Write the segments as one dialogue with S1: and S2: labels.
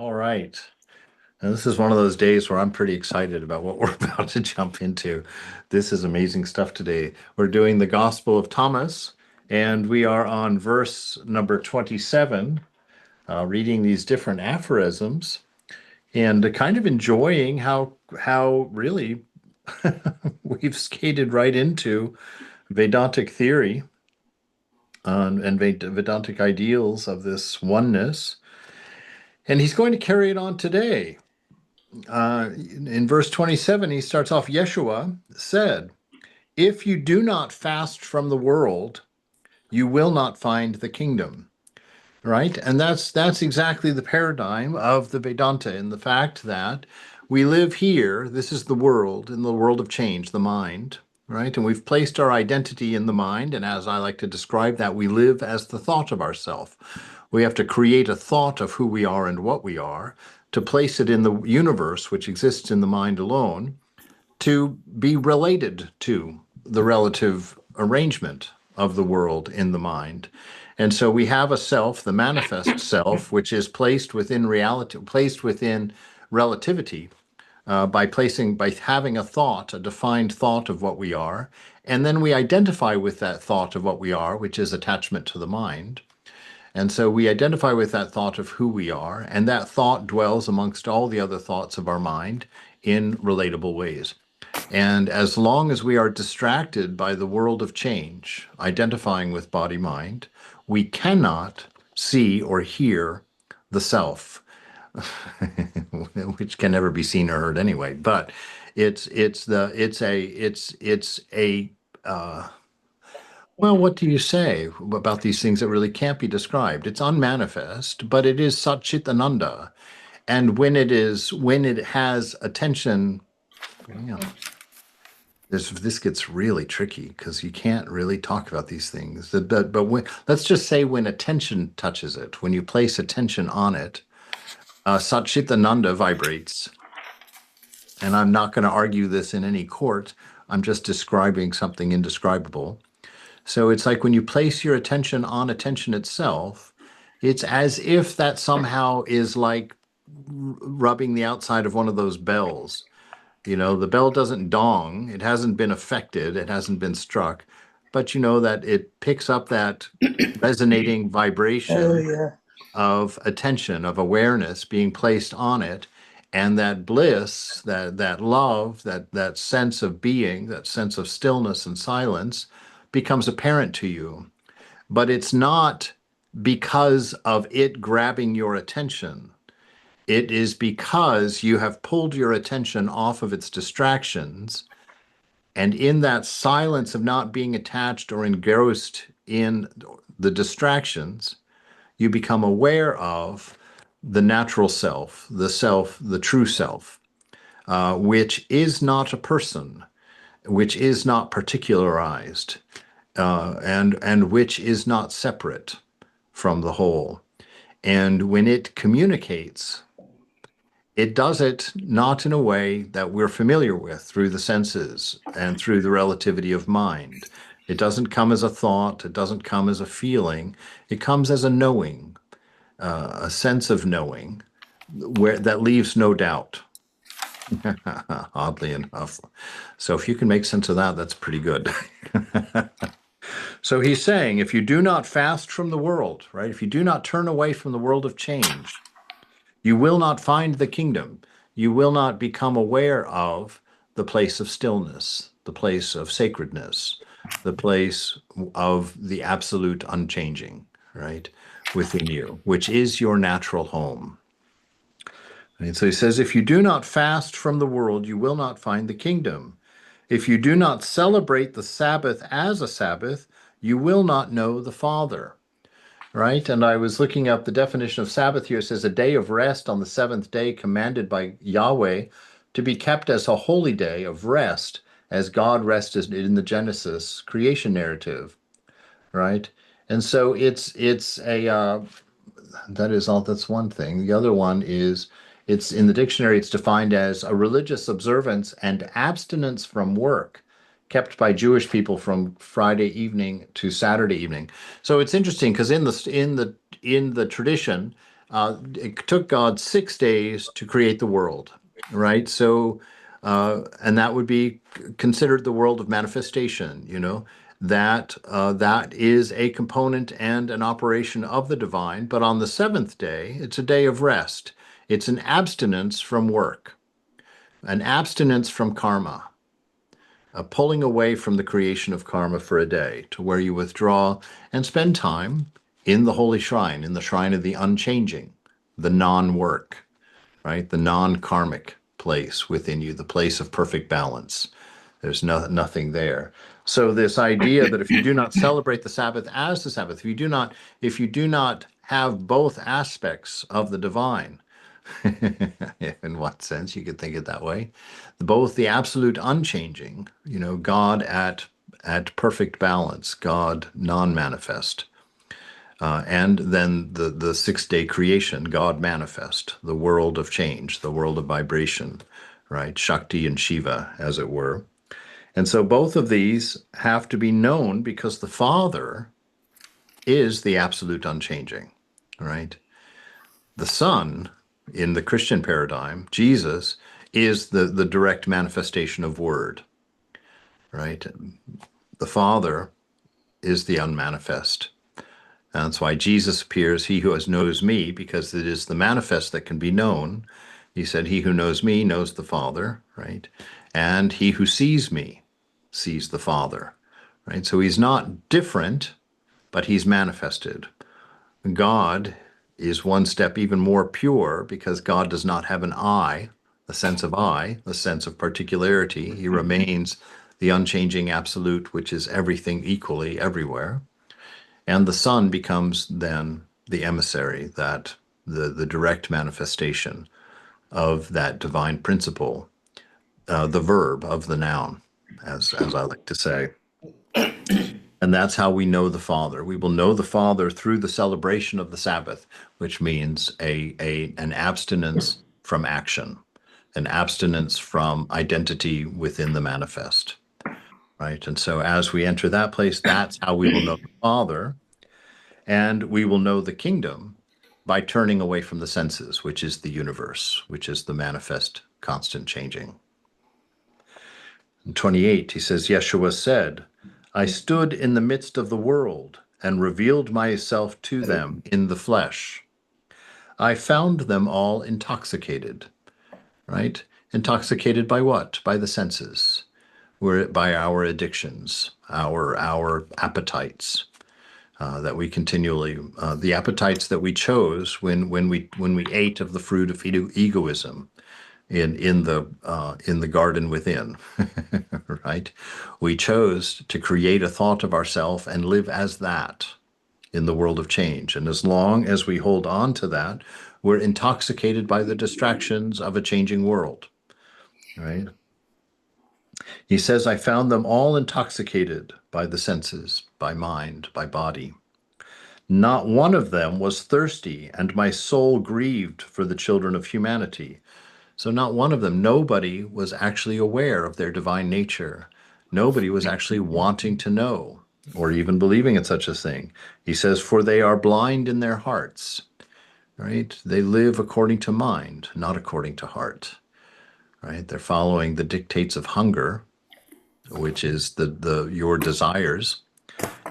S1: All right. And this is one of those days where I'm pretty excited about what we're about to jump into. This is amazing stuff today. We're doing the Gospel of Thomas, and we are on verse number 27, reading these different aphorisms and kind of enjoying how really we've skated right into Vedantic theory and Vedantic ideals of this oneness. And he's going to carry it on today. In verse 27, he starts off, Yeshua said, if you do not fast from the world, you will not find the kingdom. Right? And that's exactly the paradigm of the Vedanta, in the fact that we live here, this is the world, in the world of change, the mind, right? And we've placed our identity in the mind, and as I like to describe that, we live as the thought of ourself. We have to create a thought of who we are and what we are, to place it in the universe, which exists in the mind alone, to be related to the relative arrangement of the world in the mind. And so we have a self, the manifest self, which is placed within reality, placed within relativity, by having a thought, a defined thought of what we are. And then we identify with that thought of what we are, which is attachment to the mind. And so we identify with that thought of who we are, and that thought dwells amongst all the other thoughts of our mind in relatable ways. And as long as we are distracted by the world of change, identifying with body mind, we cannot see or hear the self, which can never be seen or heard anyway. But it's a well, what do you say about these things that really can't be described? It's unmanifest, but it is Satchitananda. And when it has attention, you know, this gets really tricky because you can't really talk about these things. But let's just say when attention touches it, when you place attention on it, Satchitananda vibrates. And I'm not going to argue this in any court. I'm just describing something indescribable. So it's like when you place your attention on attention itself, it's as if that somehow is like rubbing the outside of one of those bells. You know, the bell doesn't dong, it hasn't been affected, it hasn't been struck, but you know that it picks up that resonating
S2: Oh
S1: vibration
S2: yeah.
S1: of attention, of awareness being placed on it, and that bliss, that love, that sense of being, that sense of stillness and silence becomes apparent to you. But it's not because of it grabbing your attention. It is because you have pulled your attention off of its distractions. And in that silence of not being attached or engrossed in the distractions, you become aware of the natural self, the true self, which is not a person, which is not particularized, and which is not separate from the whole. And when it communicates, it does it not in a way that we're familiar with through the senses and through the relativity of mind. It doesn't come as a thought, it doesn't come as a feeling, it comes as a knowing, a sense of knowing where that leaves no doubt. Oddly enough. So if you can make sense of that, that's pretty good. So he's saying, if you do not fast from the world, right? If you do not turn away from the world of change, you will not find the kingdom. You will not become aware of the place of stillness, the place of sacredness, the place of the absolute unchanging, right? Within you, which is your natural home. And so he says, if you do not fast from the world, you will not find the kingdom. If you do not celebrate the Sabbath as a Sabbath, you will not know the Father. Right? And I was looking up the definition of Sabbath here. It says a day of rest on the seventh day commanded by Yahweh to be kept as a holy day of rest, as God rested in the Genesis creation narrative. Right? And so it's a that is all. That's one thing. The other one is it's in the dictionary. It's defined as a religious observance and abstinence from work kept by Jewish people from Friday evening to Saturday evening. So it's interesting because in the tradition, it took God 6 days to create the world, right? So, and that would be considered the world of manifestation, that is a component and an operation of the divine. But on the seventh day, it's a day of rest. It's an abstinence from work, an abstinence from karma, a pulling away from the creation of karma for a day, to where you withdraw and spend time in the holy shrine, in the shrine of the unchanging, the non-work, right? The non-karmic place within you, the place of perfect balance. There's nothing there. So this idea that if you do not celebrate the Sabbath as the Sabbath, if you do not have both aspects of the divine, in what sense you could think it that way, both the absolute unchanging, God at perfect balance, God non-manifest, and then the 6 day creation, God manifest, the world of change, the world of vibration, right? Shakti and Shiva, as it were. And so both of these have to be known because the Father is the absolute unchanging, right? The Son, in the Christian paradigm, Jesus, is the direct manifestation of Word, right? The Father is the unmanifest. And that's why Jesus appears, he who has knows me, because it is the manifest that can be known. He said, he who knows me knows the Father, right? And he who sees me sees the Father, right? So he's not different, but he's manifested. God is one step even more pure because God does not have an I, the sense of I, the sense of particularity. He remains the unchanging absolute, which is everything equally everywhere. And the Son becomes then the emissary, that the direct manifestation of that divine principle, the verb of the noun, as I like to say. And that's how we know the Father. We will know the Father through the celebration of the Sabbath, which means an abstinence from action, an abstinence from identity within the manifest, right? And so as we enter that place, that's how we will know the Father, and we will know the kingdom by turning away from the senses, which is the universe, which is the manifest, constant changing. In 28, he says, Yeshua said, I stood in the midst of the world and revealed myself to them in the flesh. I found them all intoxicated, right? Intoxicated by what? By the senses, by our addictions, our appetites, that we continually, the appetites that we chose when we ate of the fruit of egoism in the garden within, right? We chose to create a thought of ourself and live as that in the world of change. And as long as we hold on to that, we're intoxicated by the distractions of a changing world, right? He says, I found them all intoxicated by the senses, by mind, by body. Not one of them was thirsty, and my soul grieved for the children of humanity. So not one of them, nobody was actually aware of their divine nature. Nobody was actually wanting to know or even believing in such a thing. He says, for they are blind in their hearts, right? They live according to mind, not according to heart, right? They're following the dictates of hunger, which is your desires,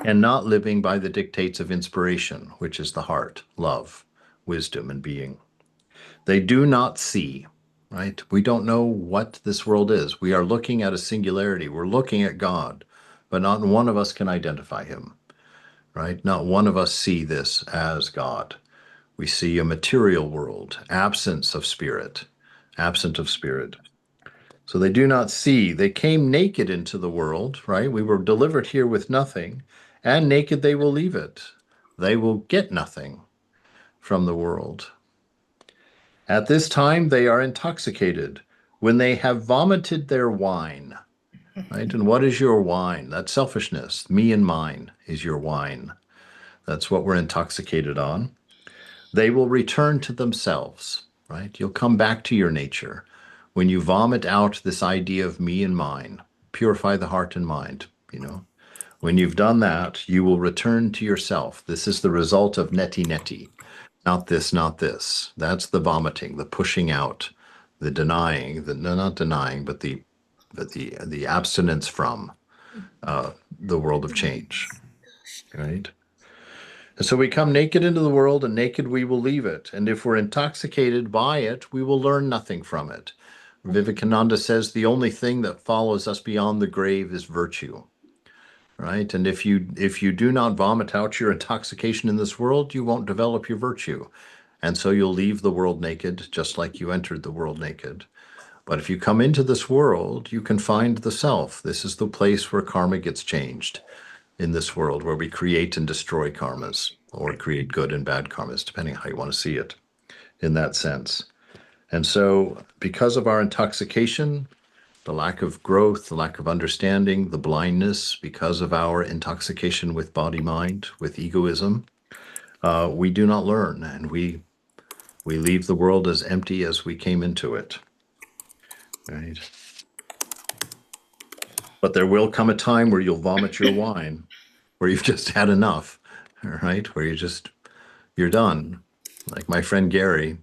S1: and not living by the dictates of inspiration, which is the heart, love, wisdom, and being. They do not see, right? We don't know what this world is. We are looking at a singularity. We're looking at God, but not one of us can identify him, right? Not one of us see this as God. We see a material world, absence of spirit, absent of spirit. So they do not see. They came naked into the world, right? We were delivered here with nothing, and naked they will leave it. They will get nothing from the world. At this time, they are intoxicated when they have vomited their wine, right? And what is your wine? That's selfishness. Me and mine is your wine. That's what we're intoxicated on. They will return to themselves, right? You'll come back to your nature. When you vomit out this idea of me and mine, purify the heart and mind, When you've done that, you will return to yourself. This is the result of neti neti. Not this, not this. That's the vomiting, the pushing out, the denying, the no, not denying, but the abstinence from the world of change, right? And so we come naked into the world, and naked we will leave it. And if we're intoxicated by it, we will learn nothing from it. Vivekananda says the only thing that follows us beyond the grave is virtue, right? And if you do not vomit out your intoxication in this world, you won't develop your virtue. And so you'll leave the world naked, just like you entered the world naked. But if you come into this world, you can find the self. This is the place where karma gets changed in this world, where we create and destroy karmas, or create good and bad karmas, depending on how you want to see it in that sense. And so, because of our intoxication, the lack of growth, the lack of understanding, the blindness, because of our intoxication with body mind, with egoism, we do not learn, and we leave the world as empty as we came into it. Right? But there will come a time where you'll vomit your wine, where you've just had enough, right? Where you're done. Like my friend Gary,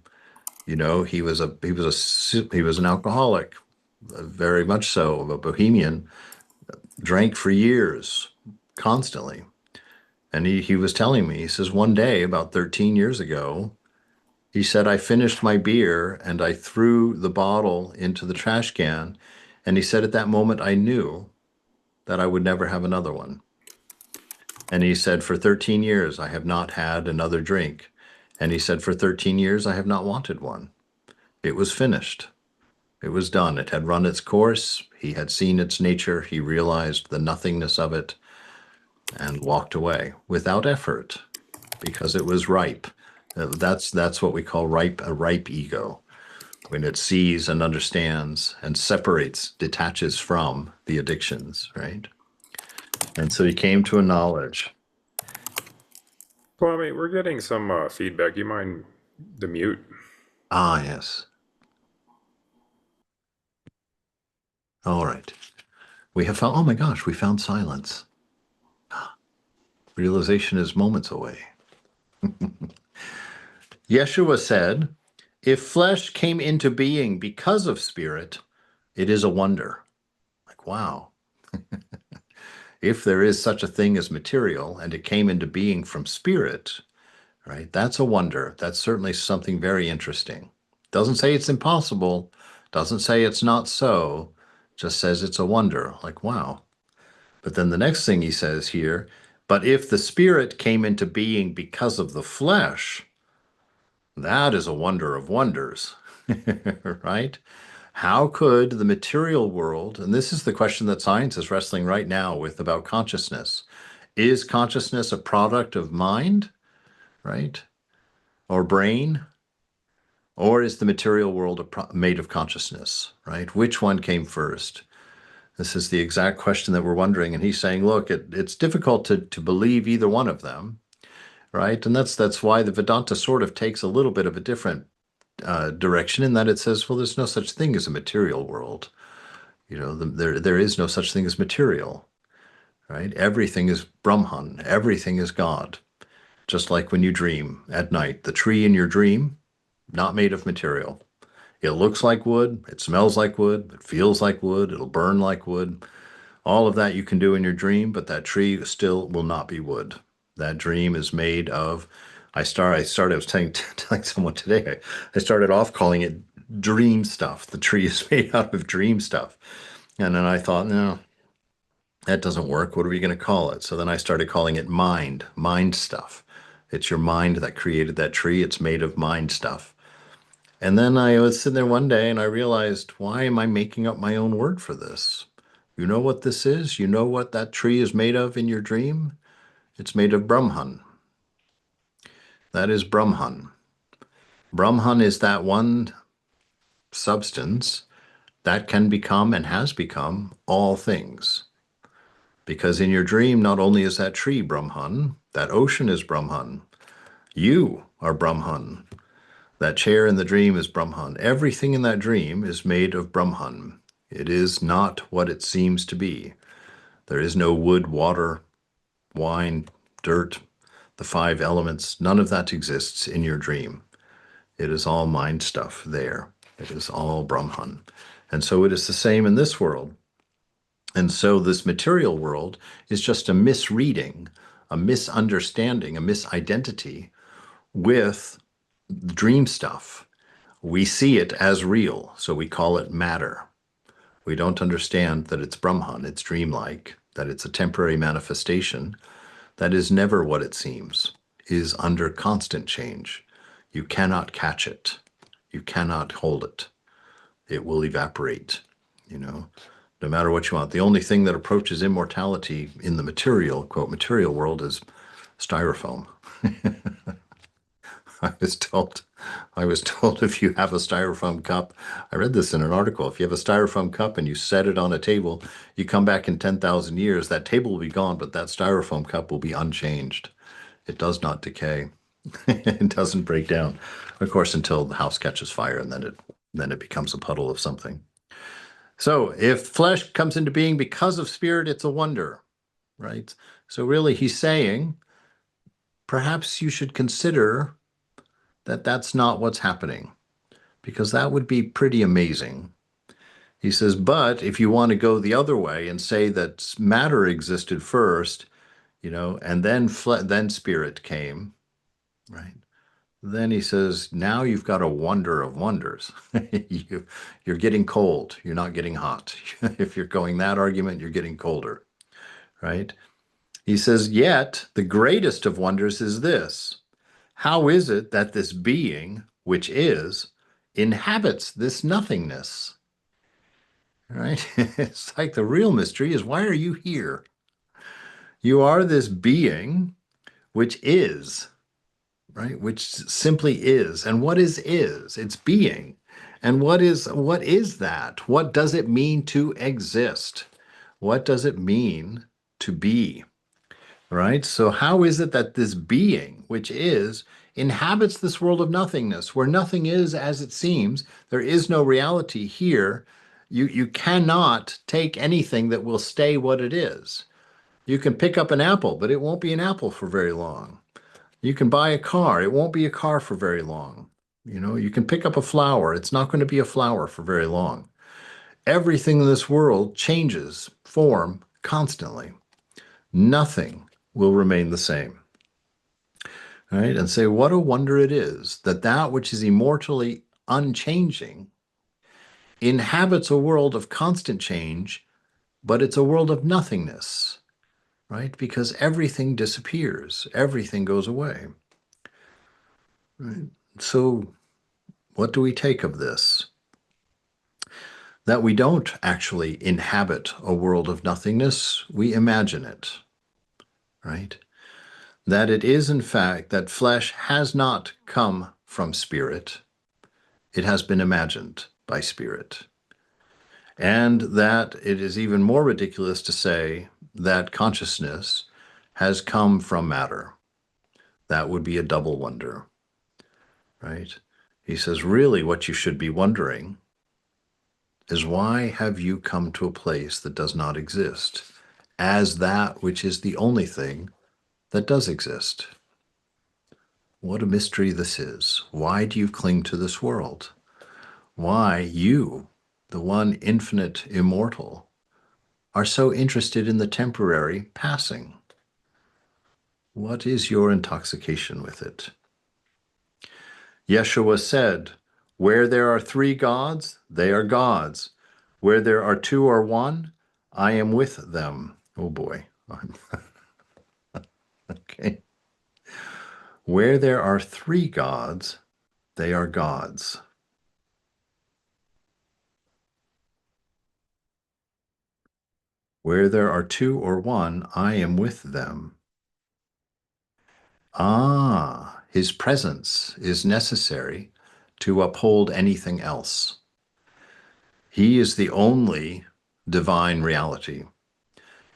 S1: he was an alcoholic, very much so, a bohemian, drank for years, constantly. And he was telling me, he says, one day, about 13 years ago, he said, I finished my beer and I threw the bottle into the trash can. And he said, at that moment, I knew that I would never have another one. And he said, for 13 years, I have not had another drink. And he said, for 13 years, I have not wanted one. It was finished. It was done. It had run its course. He had seen its nature. He realized the nothingness of it and walked away without effort because it was ripe. That's what we call a ripe ego, when it sees and understands and separates, detaches from the addictions, right? And so he came to a knowledge.
S2: Kwame, we're getting some feedback. You mind the mute?
S1: Ah, yes. All right. We have found, oh my gosh, we found silence. Realization is moments away. Yeshua said, if flesh came into being because of spirit, it is a wonder. Like, wow. If there is such a thing as material and it came into being from spirit, right? That's a wonder. That's certainly something very interesting. Doesn't say it's impossible, doesn't say it's not so, just says it's a wonder. Like, wow. But then the next thing he says here, but if the spirit came into being because of the flesh, that is a wonder of wonders, right? How could the material world, and this is the question that science is wrestling right now with about consciousness. Is consciousness a product of mind, right? Or brain? Or is the material world made of consciousness, right? Which one came first? This is the exact question that we're wondering. And he's saying, look, it's difficult to believe either one of them, right? And that's why the Vedanta sort of takes a little bit of a different direction, in that it says, well, there's no such thing as a material world. There is no such thing as material, right? Everything is Brahman, everything is God. Just like when you dream at night, the tree in your dream, not made of material. It looks like wood, it smells like wood, it feels like wood, it'll burn like wood. All of that you can do in your dream, but that tree still will not be wood. That dream is made of, I was telling someone today, I started off calling it dream stuff. The tree is made out of dream stuff. And then I thought, no, that doesn't work. What are we going to call it? So then I started calling it mind stuff. It's your mind that created that tree. It's made of mind stuff. And then I was sitting there one day and I realized, why am I making up my own word for this? You know what this is? You know what that tree is made of in your dream? It's made of Brahman. That is Brahman. Brahman is that one substance that can become and has become all things. Because in your dream, not only is that tree Brahman, that ocean is Brahman, you are Brahman. That chair in the dream is Brahman. Everything in that dream is made of Brahman. It is not what it seems to be. There is no wood, water, wine, dirt. the five elements, none of that exists in your dream. It is all mind stuff there. It is all Brahman. And so it is the same in this world. And so this material world is just a misreading, a misunderstanding, a misidentity with dream stuff. We see it as real, so we call it matter. We don't understand that it's Brahman, it's dreamlike, that it's a temporary manifestation that is never what it seems, is under constant change. You cannot catch it. You cannot hold it. It will evaporate, you know, no matter what you want. The only thing that approaches immortality in the material, quote, material world is styrofoam. I was told, I was told if you have a styrofoam cup, I read this in an article, if you have a styrofoam cup and you set it on a table, you come back in 10,000 years, that table will be gone, but that styrofoam cup will be unchanged. It does not decay. It doesn't break down, of course, until the house catches fire and then it becomes a puddle of something. So if flesh comes into being because of spirit, it's a wonder, right? So really he's saying, perhaps you should consider that that's not what's happening, because that would be pretty amazing. He says, but if you want to go the other way and say that matter existed first, you know, and then spirit came, right? Then he says, now you've got a wonder of wonders. You're getting cold. You're not getting hot. If you're going that argument, you're getting colder, right? He says, yet the greatest of wonders is this. How is it that this being, which is, inhabits this nothingness? Right? It's like the real mystery is, why are you here? You are this being which is, right? Which simply is. And what is? It's being. And what is that? What does it mean to exist? What does it mean to be? Right? So how is it that this being, which is, inhabits this world of nothingness, where nothing is as it seems? There is no reality here. You cannot take anything that will stay what it is. You can pick up an apple, but it won't be an apple for very long. You can buy a car, it won't be a car for very long. You know, you can pick up a flower, it's not going to be a flower for very long. Everything in this world changes form constantly. Nothing will remain the same. Right? And say, what a wonder it is that that which is immortally unchanging inhabits a world of constant change, but it's a world of nothingness, right? Because everything disappears, everything goes away. Right? So, what do we take of this? That we don't actually inhabit a world of nothingness, we imagine it, right? That it is, in fact, that flesh has not come from spirit, it has been imagined by spirit. And that it is even more ridiculous to say that consciousness has come from matter. That would be a double wonder, right? He says, really, what you should be wondering is, why have you come to a place that does not exist as that which is the only thing that does exist? What a mystery this is. Why do you cling to this world? Why you, the one infinite immortal, are so interested in the temporary passing? What is your intoxication with it? Yeshua said, where there are three gods, they are gods. Where there are two or one, I am with them. Oh boy. Okay. Where there are three gods, they are gods. Where there are two or one, I am with them. Ah, his presence is necessary to uphold anything else. He is the only divine reality.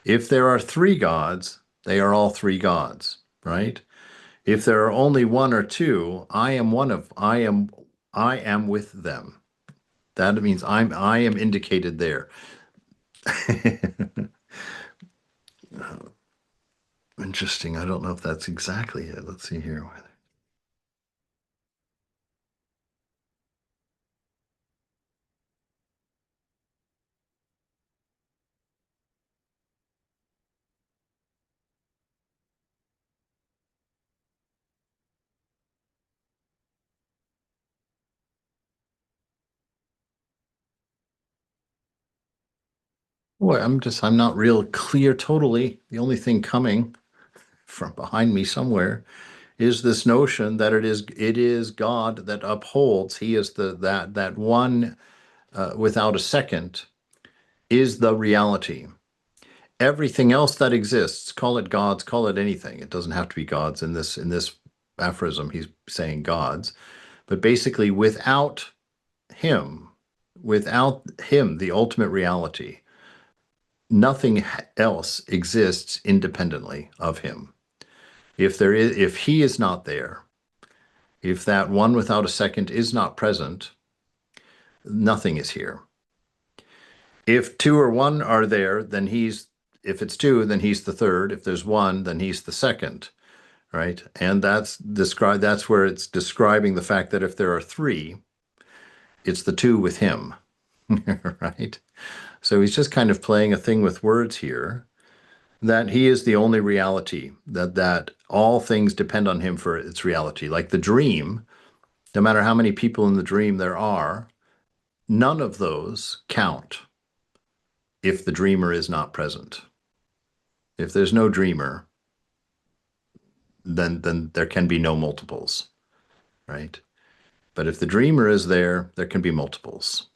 S1: If there are three gods, they are all three gods, right? If there are only one or two, I am with them. That means I am indicated there. Interesting. I don't know if that's exactly it. Let's see here. Boy, I'm not real clear totally. The only thing coming from behind me somewhere is this notion that it is God that upholds. He is that one without a second is the reality. Everything else that exists, call it gods, call it anything. It doesn't have to be gods in this aphorism. He's saying gods, but basically him, without him, the ultimate reality, nothing else exists independently of him. If he is not there, if that one without a second is not present, nothing is here. If two or one are there, then if it's two, then he's the third. If there's one, then he's the second, right? And that's where it's describing the fact that if there are three, it's the two with him, right? So he's just kind of playing a thing with words here, that he is the only reality, that all things depend on him for its reality. Like the dream, no matter how many people in the dream there are, none of those count if the dreamer is not present. If there's no dreamer, then there can be no multiples, right? But if the dreamer is there, there can be multiples.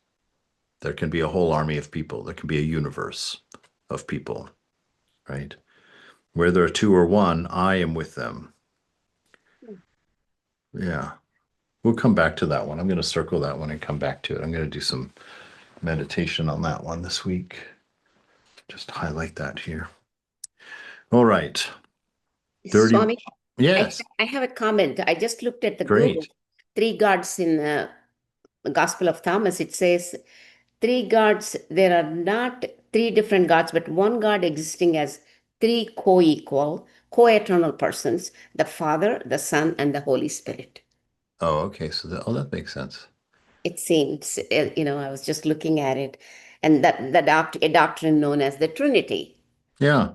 S1: There can be a whole army of people. There can be a universe of people, right? Where there are two or one, I am with them. Yeah. We'll come back to that one. I'm going to circle that one and come back to it. I'm going to do some meditation on that one this week. Just highlight that here. All right. 30.
S3: Swami,
S1: Yes.
S3: I have a comment. I just looked at the Google.
S1: Great.
S3: Three gods in the Gospel of Thomas. It says three gods. There are not three different gods, but one God existing as three co-equal, co-eternal persons: the Father, the Son, and the Holy Spirit.
S1: Oh, okay. So that makes sense.
S3: It seems, I was just looking at it, and that a doctrine known as the Trinity.
S1: Yeah.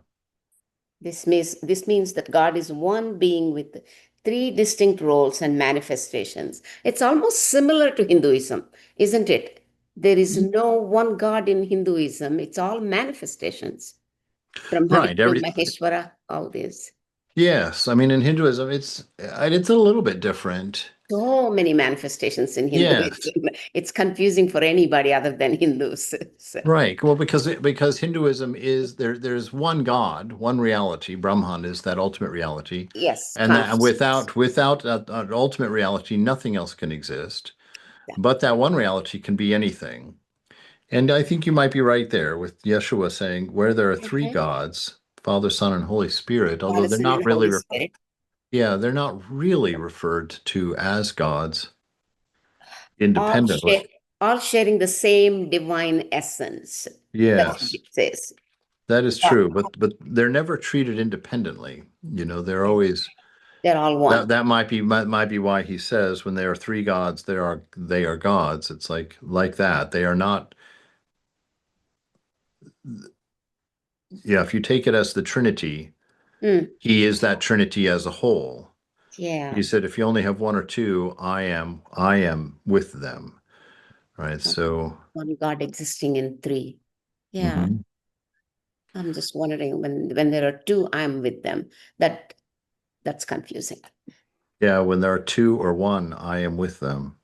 S3: This means that God is one being with three distinct roles and manifestations. It's almost similar to Hinduism, isn't it? There is no one God in Hinduism. It's all manifestations. Brahma,
S1: Right.
S3: Vishnu, Maheshwara, all this.
S1: Yes. I mean, in Hinduism, it's a little bit different.
S3: So many manifestations in
S1: Yes.
S3: Hinduism. It's confusing for anybody other than Hindus. So,
S1: Right. Well, because Hinduism is there's one God, one reality. Brahman is that ultimate reality,
S3: yes,
S1: and that
S3: consciousness.
S1: without an ultimate reality, nothing else can exist.
S3: Yeah.
S1: But that one reality can be anything. And I think you might be right there with Yeshua saying, where there are three
S3: Mhm.
S1: gods, Father, Son, and Holy Spirit, although
S3: Father,
S1: they're
S3: Son,
S1: not
S3: and
S1: really,
S3: Holy Spirit.
S1: they're not really referred to as gods
S3: all
S1: independently.
S3: share, all sharing the same divine essence. That's what
S1: Yes,
S3: it says.
S1: that is
S3: Yeah,
S1: true, but they're never treated independently. They're always
S3: they're all one.
S1: that might be why he says when there are three gods, they are gods. It's like that. They are not. Yeah, if you take it as the Trinity,
S3: Mm,
S1: he is that Trinity as a whole.
S3: yeah,
S1: He said, if you only have one or two, I am with them. Right. So,
S3: one God existing in three. Yeah,
S1: mhm.
S3: I'm just wondering when there are two, I'm with them. That's confusing.
S1: Yeah, when there are two or one, I am with them.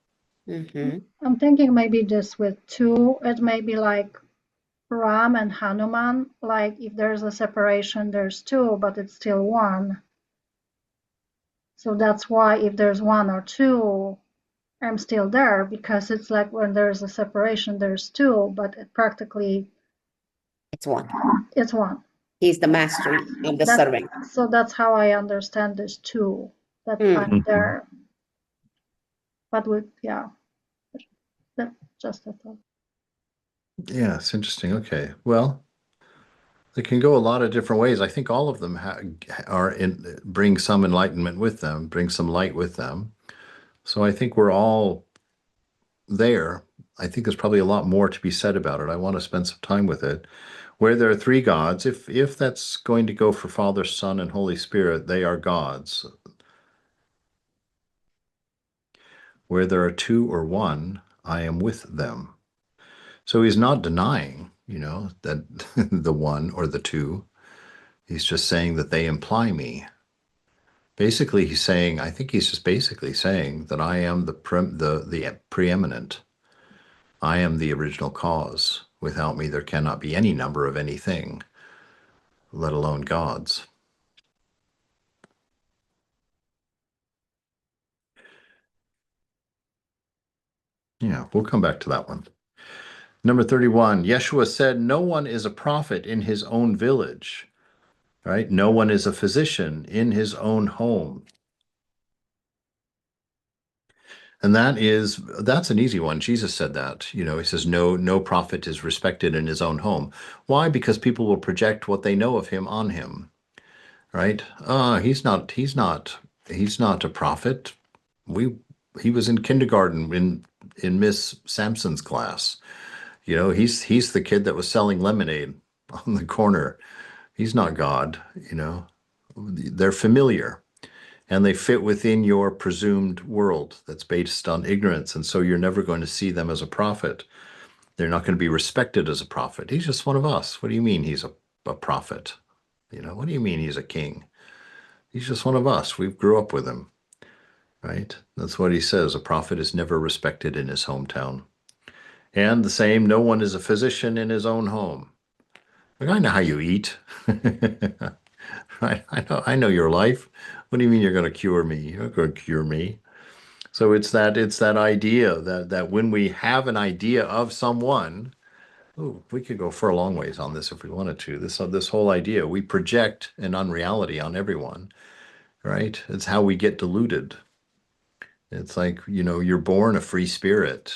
S3: Mm-hmm.
S4: I'm thinking maybe just with two, it may be like Ram and Hanuman. Like if there's a separation, there's two, but it's still one. So that's why if there's one or two, I'm still there, because it's like when there's a separation, there's two, but practically
S3: It's one.
S4: it's one.
S3: He's the master and the servant.
S4: So that's how I understand this two, that I'm
S1: Mhm.
S4: there. But that's just a thought.
S1: Yeah, it's interesting. Okay. Well, It can go a lot of different ways. I think all of them bring some enlightenment with them, bring some light with them. So I think we're all there. I think there's probably a lot more to be said about it. I want to spend some time with it. Where there are three gods, if that's going to go for Father, Son, and Holy Spirit, they are gods. Where there are two or one, I am with them. So he's not denying, that the one or the two. He's just saying that they imply me. Basically, I think he's just basically saying that I am the preeminent. I am the original cause. Without me, there cannot be any number of anything, let alone gods. Yeah, we'll come back to that one. Number 31, Yeshua said, no one is a prophet in his own village, right? No one is a physician in his own home. And that's an easy one. Jesus said that, he says, no prophet is respected in his own home. Why? Because people will project what they know of him on him, right? He's not a prophet. He was in kindergarten in Miss Sampson's class. He's the kid that was selling lemonade on the corner. He's not God, They're familiar and they fit within your presumed world that's based on ignorance. And so you're never going to see them as a prophet. They're not going to be respected as a prophet. He's just one of us. What do you mean he's a prophet? What do you mean he's a king? He's just one of us. We grew up with him, right? That's what he says. A prophet is never respected in his hometown. And the same, no one is a physician in his own home. Like, I know how you eat. I know your life. What do you mean you're going to cure me? You're not going to cure me. So it's that idea that when we have an idea of someone, we could go for a long ways on this if we wanted to. This whole idea, we project an unreality on everyone, right? It's how we get deluded. It's like, you're born a free spirit,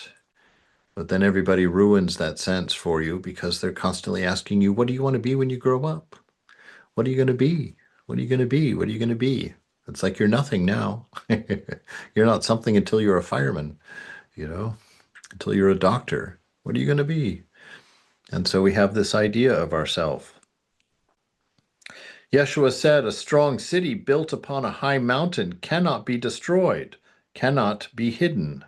S1: but then everybody ruins that sense for you because they're constantly asking you, what do you want to be when you grow up? What are you going to be? What are you going to be? What are you going to be? It's like you're nothing now. You're not something until you're a fireman, until you're a doctor. What are you going to be? And so we have this idea of ourself. Yeshua said, a strong city built upon a high mountain cannot be destroyed, cannot be hidden.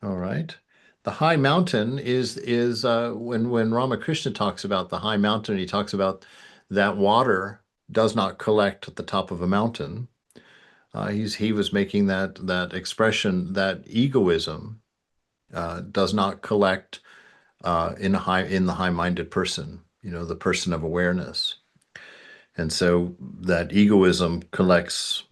S1: All right. The high mountain is when Ramakrishna talks about the high mountain, he talks about that water does not collect at the top of a mountain. He was making that expression that egoism does not collect in the high-minded person, the person of awareness. And so that egoism collects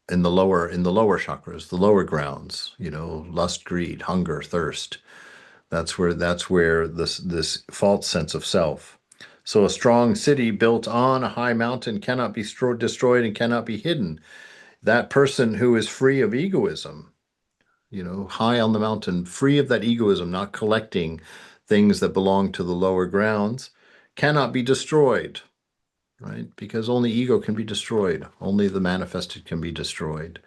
S1: in the lower chakras, the lower grounds, lust, greed, hunger, thirst. That's where this false sense of self. So a strong city built on a high mountain cannot be destroyed and cannot be hidden. That person who is free of egoism, high on the mountain, free of that egoism, not collecting things that belong to the lower grounds, cannot be destroyed, right? Because only ego can be destroyed. Only the manifested can be destroyed.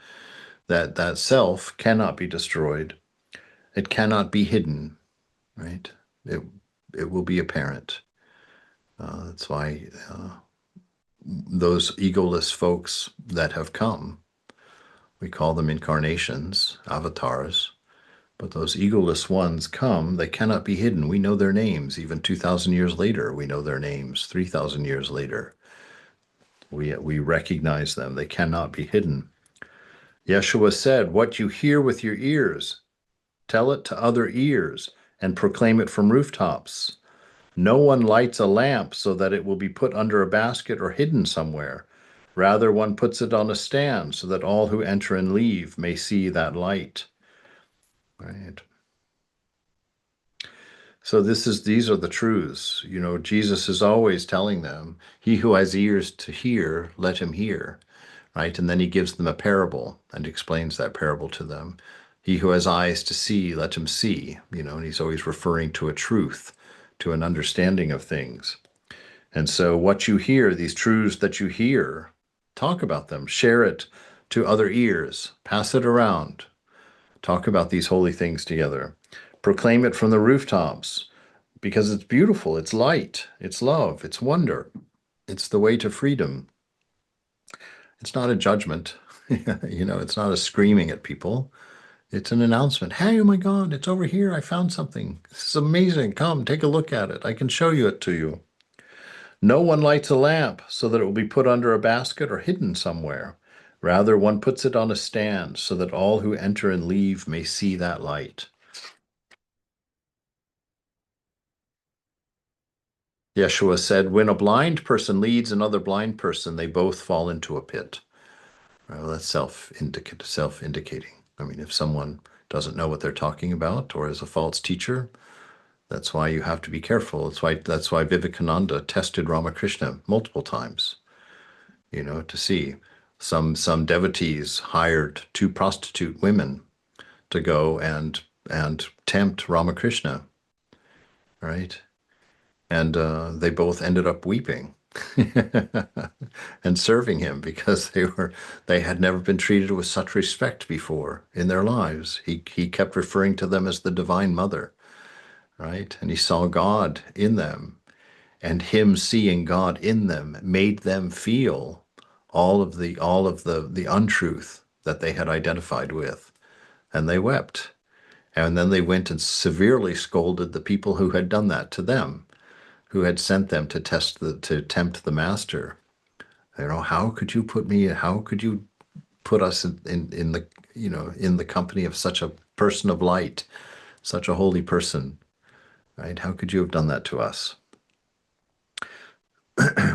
S1: That self cannot be destroyed. It cannot be hidden, right? It will be apparent. That's why those egoless folks that have come, we call them incarnations, avatars, but those egoless ones come, they cannot be hidden. We know their names. Even 2,000 years later, we know their names. 3,000 years later, we recognize them. They cannot be hidden. Yeshua said, what you hear with your ears, tell it to other ears and proclaim it from rooftops. No one lights a lamp so that it will be put under a basket or hidden somewhere. Rather, one puts it on a stand so that all who enter and leave may see that light. Right. So these are the truths. Jesus is always telling them, he who has ears to hear, let him hear. Right. And then he gives them a parable and explains that parable to them. He who has eyes to see, let him see. And he's always referring to a truth, to an understanding of things. And so what you hear, these truths that you hear, talk about them, share it to other ears, pass it around, talk about these holy things together, proclaim it from the rooftops because it's beautiful, it's light, it's love, it's wonder, it's the way to freedom. It's not a judgment, it's not a screaming at people. It's an announcement. Hey, oh my God, it's over here. I found something. This is amazing. Come, take a look at it. I can show you it to you. No one lights a lamp so that it will be put under a basket or hidden somewhere. Rather, one puts it on a stand so that all who enter and leave may see that light. Yeshua said, when a blind person leads another blind person, they both fall into a pit. Well, that's self-indicating. I mean, if someone doesn't know what they're talking about or is a false teacher, that's why you have to be careful. That's why Vivekananda tested Ramakrishna multiple times, to see. Some devotees hired 2 prostitute women to go and tempt Ramakrishna, right? And they both ended up weeping and serving him because they had never been treated with such respect before in their lives. He kept referring to them as the Divine Mother, right? And he saw God in them, and him seeing God in them made them feel all of the untruth that they had identified with, and they wept. And then they went and severely scolded the people who had done that to them, who had sent them to tempt the master. How could you put us in the in the company of such a person of light, such a holy person, right? How could you have done that to us?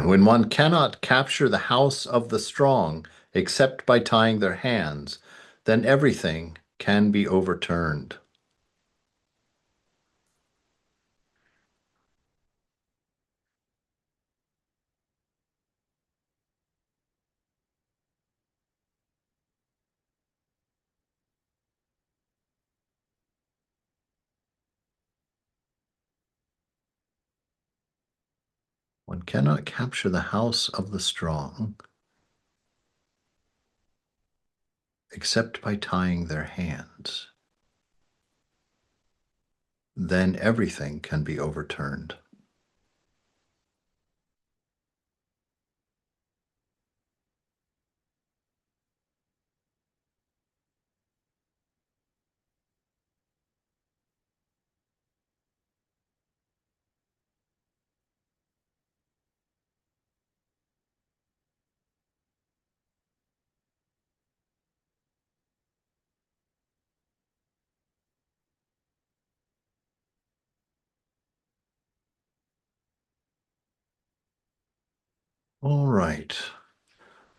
S1: When one cannot capture the house of the strong except by tying their hands, then everything can be overturned. One cannot capture the house of the strong except by tying their hands. Then everything can be overturned. All right.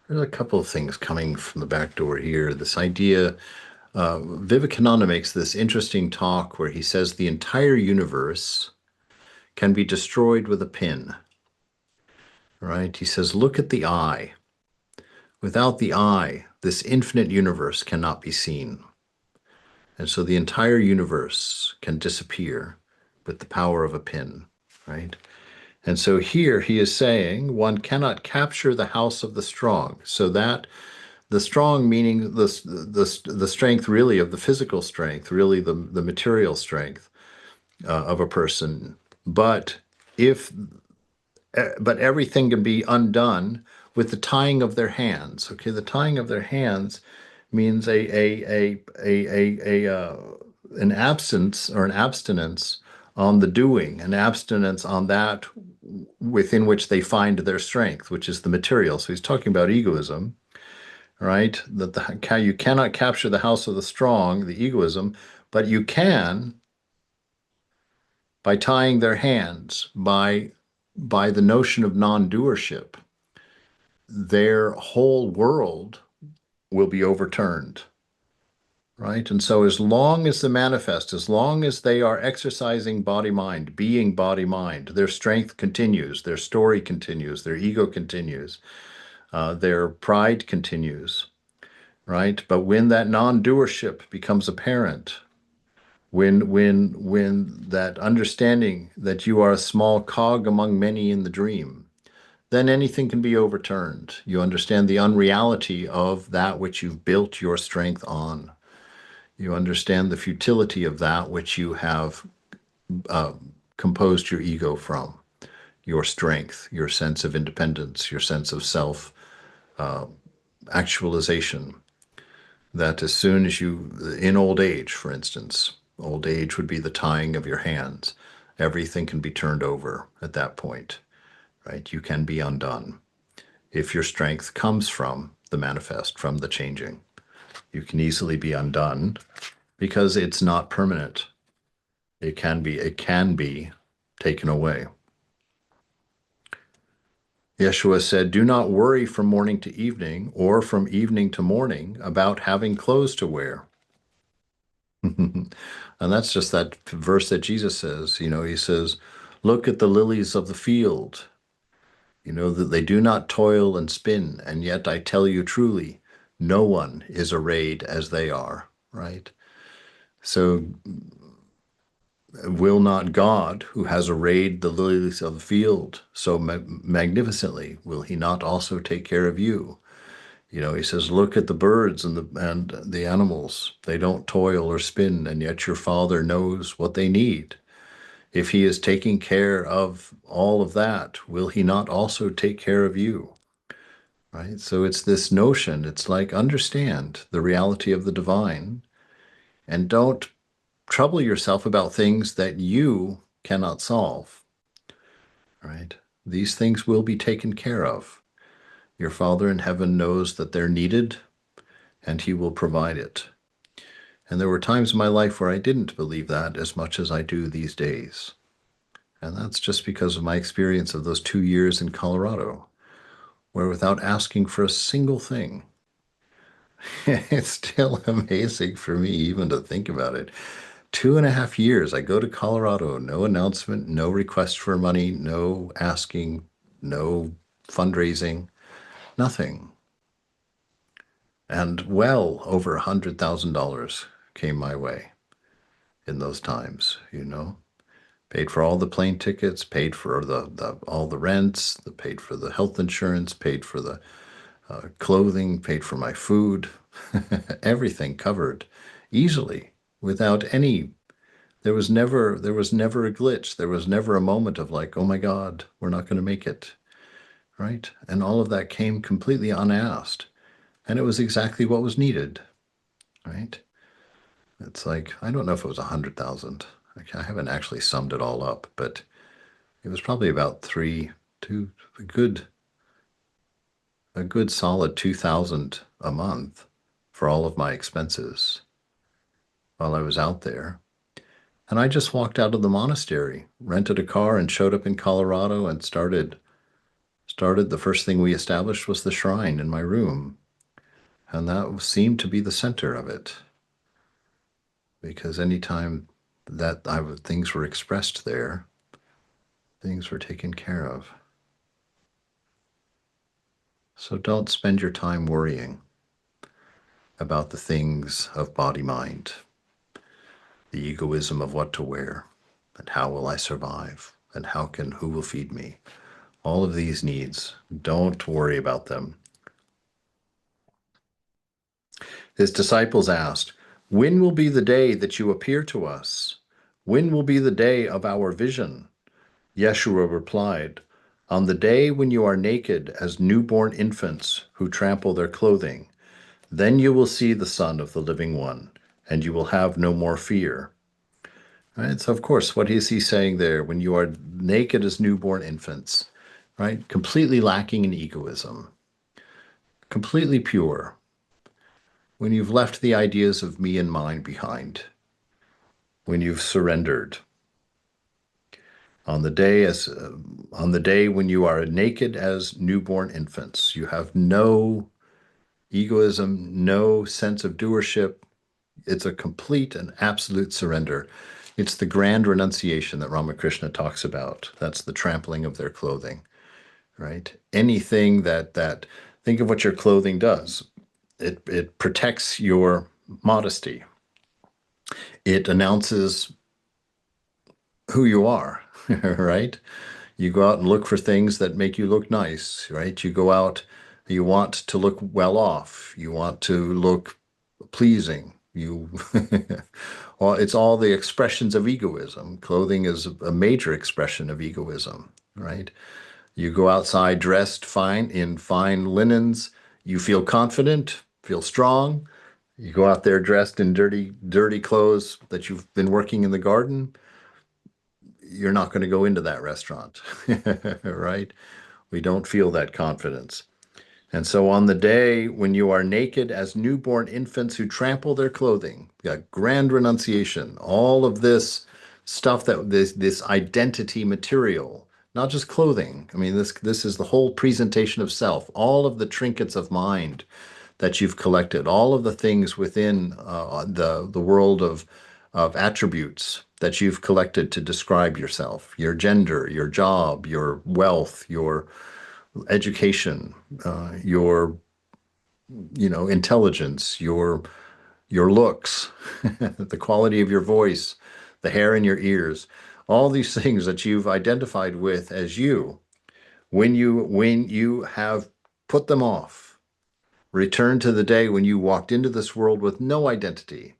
S1: There's a couple of things coming from the back door here. This idea, Vivekananda makes this interesting talk where he says the entire universe can be destroyed with a pin, right? He says, look at the eye. Without the eye, this infinite universe cannot be seen. And so the entire universe can disappear with the power of a pin, right? And so here he is saying one cannot capture the house of the strong. So that the strong meaning the strength really of the physical strength, really the material strength of a person. But everything can be undone with the tying of their hands. Okay, the tying of their hands means an absence or an abstinence on the doing, an abstinence on that within which they find their strength, which is the material. So he's talking about egoism, right? That you cannot capture the house of the strong, the egoism, but you can by tying their hands, by the notion of non-doership. Their whole world will be overturned, right? And so as long as as long as they are exercising body-mind, being body-mind, their strength continues, their story continues, their ego continues, their pride continues, right? But when that non-doership becomes apparent, when that understanding that you are a small cog among many in the dream, then anything can be overturned. You understand the unreality of that which you've built your strength on. You understand the futility of that which you have composed your ego from, your strength, your sense of independence, your sense of self actualization. That as soon as you, in old age, for instance, old age would be the tying of your hands. Everything can be turned over at that point, right? You can be undone. If your strength comes from the manifest, from the changing, you can easily be undone because it's not permanent. It can be taken away. Yeshua said, "Do not worry from morning to evening or from evening to morning about having clothes to wear." And that's just that verse that Jesus says. He says, "Look at the lilies of the field, that they do not toil and spin, and yet I tell you truly, no one is arrayed as they are," right? So will not God, who has arrayed the lilies of the field so magnificently, will he not also take care of you? He says, "Look at the birds and the animals. They don't toil or spin, and yet your Father knows what they need. If he is taking care of all of that, will he not also take care of you?" Right? So it's this notion. It's like, understand the reality of the divine and don't trouble yourself about things that you cannot solve. Right? These things will be taken care of. Your Father in heaven knows that they're needed, and he will provide it. And there were times in my life where I didn't believe that as much as I do these days. And that's just because of my experience of those 2 years in Colorado, where without asking for a single thing, it's still amazing for me even to think about it. 2.5 years, I go to Colorado, no announcement, no request for money, no asking, no fundraising, nothing. And well over $100,000 came my way in those times, Paid for all the plane tickets, paid for all the rents, paid for the health insurance, paid for the clothing, paid for my food, everything covered easily without any. There was never a glitch. There was never a moment of like, oh my God, we're not going to make it, right? And all of that came completely unasked, and it was exactly what was needed, right? It's like, I don't know if it was 100,000. I haven't actually summed it all up, but it was probably about a good solid 2,000 a month for all of my expenses while I was out there. And I just walked out of the monastery, rented a car, and showed up in Colorado and started. The first thing we established was the shrine in my room, and that seemed to be the center of it. Because anytime that things were expressed there, things were taken care of. So don't spend your time worrying about the things of body-mind, the egoism of what to wear, and how will I survive, and who will feed me? All of these needs, don't worry about them. His disciples asked, "When will be the day that you appear to us? When will be the day of our vision?" Yeshua replied, "On the day when you are naked as newborn infants who trample their clothing, then you will see the Son of the Living One, and you will have no more fear." Right? So, of course, what is he saying there? When you are naked as newborn infants, right? Completely lacking in egoism, completely pure. When you've left the ideas of me and mine behind, when you've surrendered, on the day when you are naked as newborn infants, you have no egoism, no sense of doership. It's a complete and absolute surrender. It's the grand renunciation that Ramakrishna talks about. That's the trampling of their clothing, right? Anything that think of what your clothing does. It protects your modesty. It announces who you are, right? You go out and look for things that make you look nice, right? You go out, you want to look well off. You want to look pleasing. Well, it's all the expressions of egoism. Clothing is a major expression of egoism, right? You go outside dressed fine in fine linens. You feel confident, feel strong. You go out there dressed in dirty clothes that you've been working in the garden. You're not going to go into that restaurant, right? We don't feel that confidence. And so on the day when you are naked as newborn infants who trample their clothing, got grand renunciation, all of this stuff that this identity material, not just clothing. I mean, this is the whole presentation of self, all of the trinkets of mind that you've collected, all of the things within the world of attributes that you've collected to describe yourself, your gender, your job, your wealth, your education, your intelligence, your looks, the quality of your voice, the hair in your ears, all these things that you've identified with as you, when you have put them off, return to the day when you walked into this world with no identity.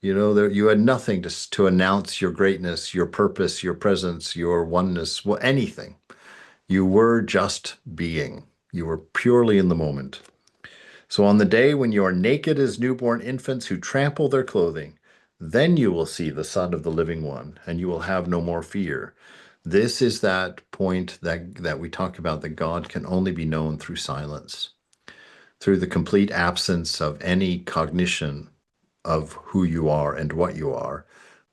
S1: You had nothing to announce your greatness, your purpose, your presence, your oneness, well, anything. You were just being. You were purely in the moment. So on the day when you are naked as newborn infants who trample their clothing, then you will see the Son of the Living One, and you will have no more fear. This is that point that we talk about, that God can only be known through silence, through the complete absence of any cognition of who you are and what you are.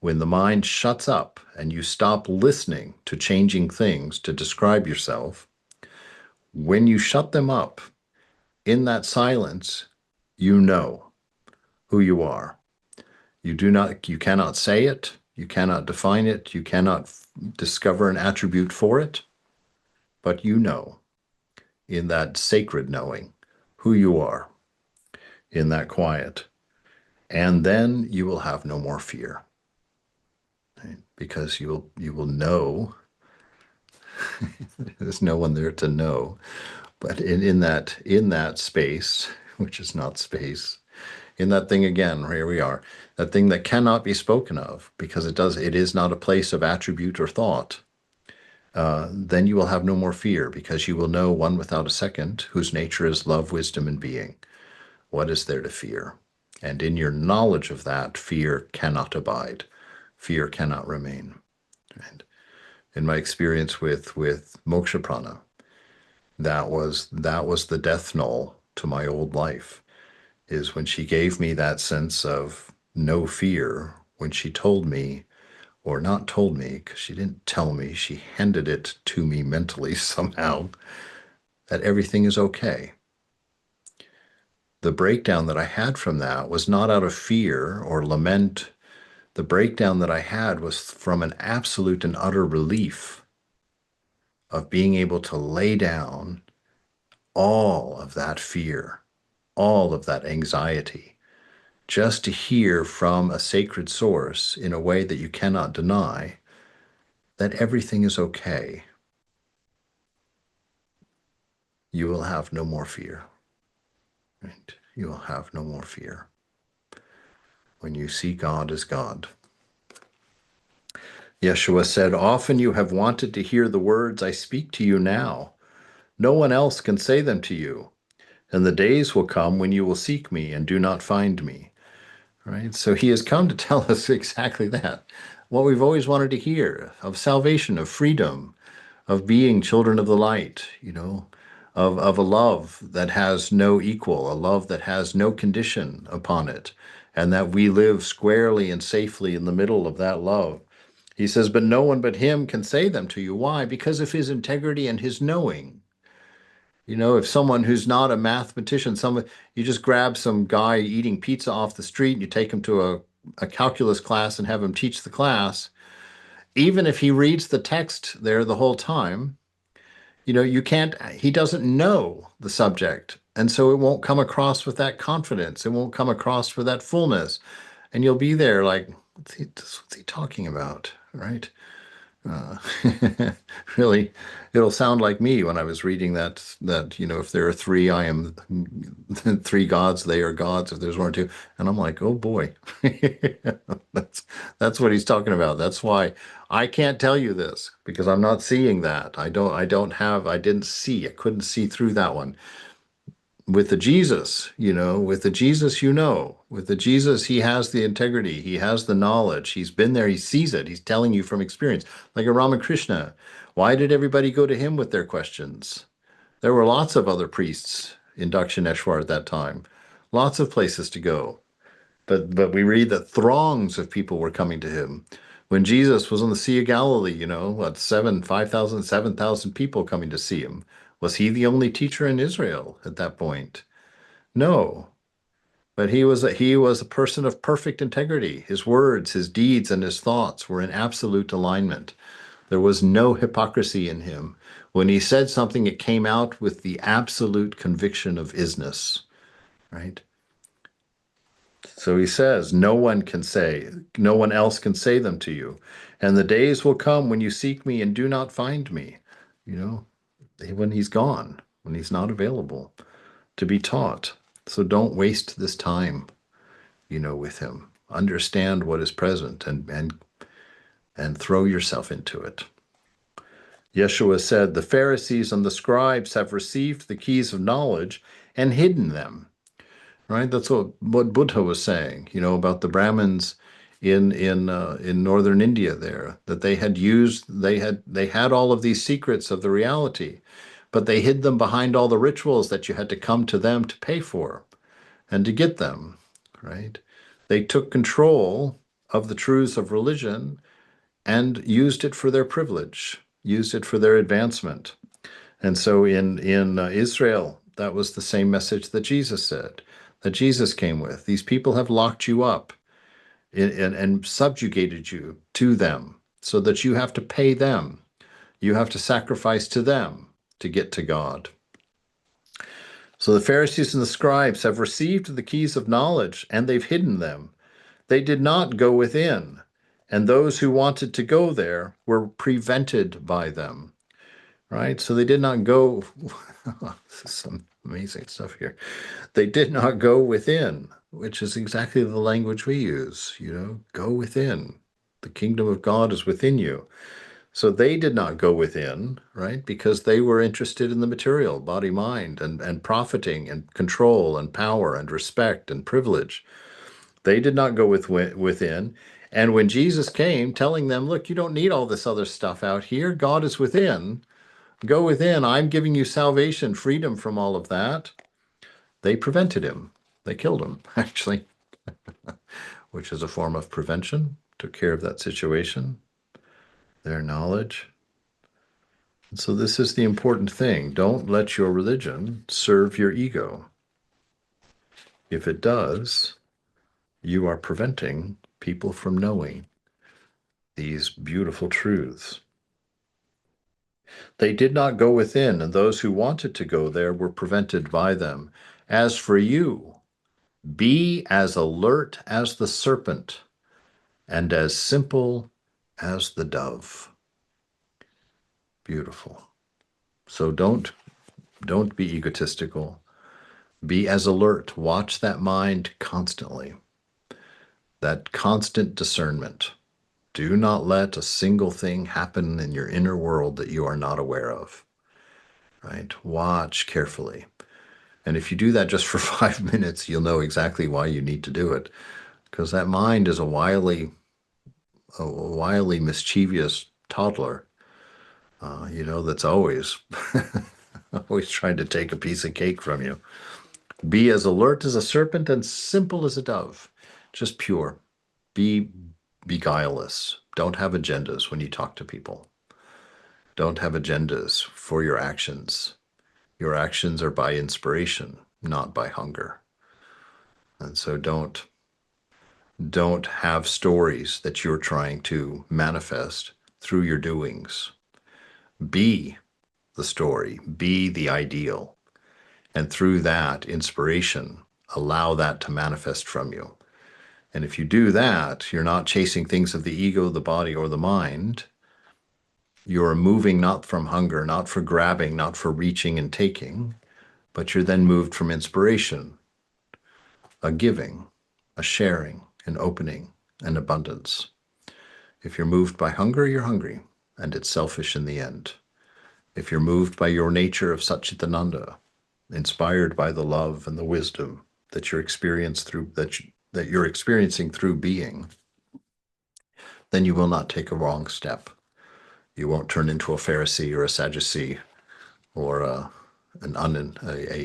S1: When the mind shuts up and you stop listening to changing things to describe yourself, when you shut them up in that silence, you know who you are. You cannot say it, you cannot define it, you cannot discover an attribute for it, but you know in that sacred knowing who you are in that quiet. And then you will have no more fear, right? Because you will know. There's no one there to know, but in that space, which is not space, in that thing again, here we are, that thing that cannot be spoken of because it is not a place of attribute or thought. Then you will have no more fear, because you will know one without a second, whose nature is love, wisdom, and being. What is there to fear? And in your knowledge of that, fear cannot abide. Fear cannot remain. And in my experience with moksha prana, that was the death knell to my old life, is when she gave me that sense of no fear, when she told me, or not told me, because she didn't tell me, she handed it to me mentally somehow, that everything is okay. The breakdown that I had from that was not out of fear or lament. The breakdown that I had was from an absolute and utter relief of being able to lay down all of that fear, all of that anxiety, just to hear from a sacred source in a way that you cannot deny that everything is okay. You will have no more fear. Right? You will have no more fear when you see God as God. Yeshua said, "Often you have wanted to hear the words I speak to you now. No one else can say them to you. And the days will come when you will seek me and do not find me." Right? So he has come to tell us exactly that. What we've always wanted to hear, of salvation, of freedom, of being children of the light, of a love that has no equal, a love that has no condition upon it, and that we live squarely and safely in the middle of that love. He says, but no one but him can say them to you. Why? Because of his integrity and his knowing. If someone who's not a mathematician, you just grab some guy eating pizza off the street and you take him to a calculus class and have him teach the class, even if he reads the text there the whole time, he doesn't know the subject. And so it won't come across with that confidence. It won't come across with that fullness. And you'll be there like, what's he talking about, right? Uh, really, it'll sound like me when I was reading that if there are three, I am three gods, they are gods. If there's one or two, and I'm like, oh boy, that's that's what he's talking about. That's why I can't tell you this because I'm not seeing that. I didn't see. I couldn't see through that one. With the Jesus, with the Jesus, with the Jesus, he has the integrity, he has the knowledge, he's been there, he sees it, he's telling you from experience. Like a Ramakrishna, why did everybody go to him with their questions? There were lots of other priests in Dakshineshwar at that time, lots of places to go. But we read that throngs of people were coming to him. When Jesus was on the Sea of Galilee, what, 5,000, 7,000 people coming to see him. Was he the only teacher in Israel at that point? No, but he was a person of perfect integrity. His words, his deeds, and his thoughts were in absolute alignment. There was no hypocrisy in him. When he said something, it came out with the absolute conviction of isness, right? So he says, no one else can say them to you. And the days will come when you seek me and do not find me, you know, when he's gone, when he's not available to be taught. So don't waste this time, with him. Understand what is present and throw yourself into it. Yeshua said, the Pharisees and the scribes have received the keys of knowledge and hidden them. Right? That's what Buddha was saying, about the Brahmins in northern India there, that they had all of these secrets of the reality, but they hid them behind all the rituals that you had to come to them to pay for and to get them, right? They took control of the truths of religion and used it for their privilege, used it for their advancement. And so in Israel, that was the same message that Jesus said, that Jesus came with. These people have locked you up and subjugated you to them so that you have to pay them. You have to sacrifice to them to get to God. So the Pharisees and the scribes have received the keys of knowledge and they've hidden them. They did not go within, and those who wanted to go there were prevented by them. Right? So they did not go. This is some amazing stuff here. They did not go within, which is exactly the language we use, go within. The kingdom of God is within you. So they did not go within, right? Because they were interested in the material, body, mind, and profiting and control and power and respect and privilege. They did not go within. And when Jesus came telling them, look, you don't need all this other stuff out here. God is within. Go within. I'm giving you salvation, freedom from all of that. They prevented him. They killed him, actually, which is a form of prevention. Took care of that situation, their knowledge. And so this is the important thing. Don't let your religion serve your ego. If it does, you are preventing people from knowing these beautiful truths. They did not go within, and those who wanted to go there were prevented by them. As for you, be as alert as the serpent and as simple as the dove. Beautiful. So don't be egotistical. Be as alert. Watch that mind constantly. That constant discernment. Do not let a single thing happen in your inner world that you are not aware of. Right? Watch carefully. And if you do that just for 5 minutes, you'll know exactly why you need to do it. Because that mind is a wily, mischievous toddler, that's always, always trying to take a piece of cake from you. Be as alert as a serpent and simple as a dove. Just pure. Be guileless. Don't have agendas when you talk to people. Don't have agendas for your actions. Your actions are by inspiration, not by hunger. And so don't have stories that you're trying to manifest through your doings. Be the story, be the ideal. And through that inspiration, allow that to manifest from you. And if you do that, you're not chasing things of the ego, the body, or the mind. You're moving not from hunger, not for grabbing, not for reaching and taking, but you're then moved from inspiration, a giving, a sharing, an opening, an abundance. If you're moved by hunger, you're hungry, and it's selfish in the end. If you're moved by your nature of Satchitananda, inspired by the love and the wisdom that you're experiencing through being, then you will not take a wrong step. You won't turn into a Pharisee or a Sadducee or a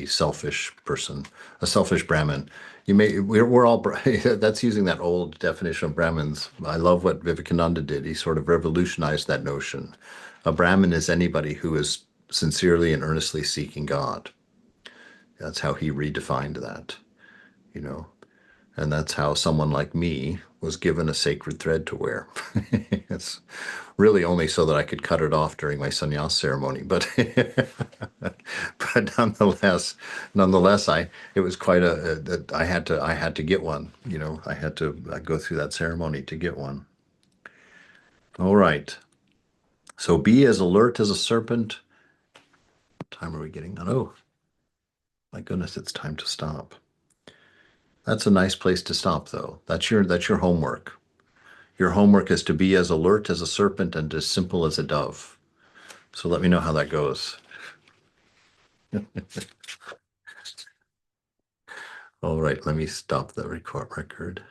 S1: selfish person, a selfish Brahmin. We're all, that's using that old definition of Brahmins. I love what Vivekananda did. He sort of revolutionized that notion. A Brahmin is anybody who is sincerely and earnestly seeking God. That's how he redefined that, you know. And that's how someone like me was given a sacred thread to wear. It's really only so that I could cut it off during my sannyas ceremony, but but nonetheless, it was quite I had to get one. You know, I had to go through that ceremony to get one. All right. So be as alert as a serpent. What time are we getting on? Oh, my goodness, it's time to stop. That's a nice place to stop, though. That's your homework. Your homework is to be as alert as a serpent and as simple as a dove. So let me know how that goes. All right, let me stop the record.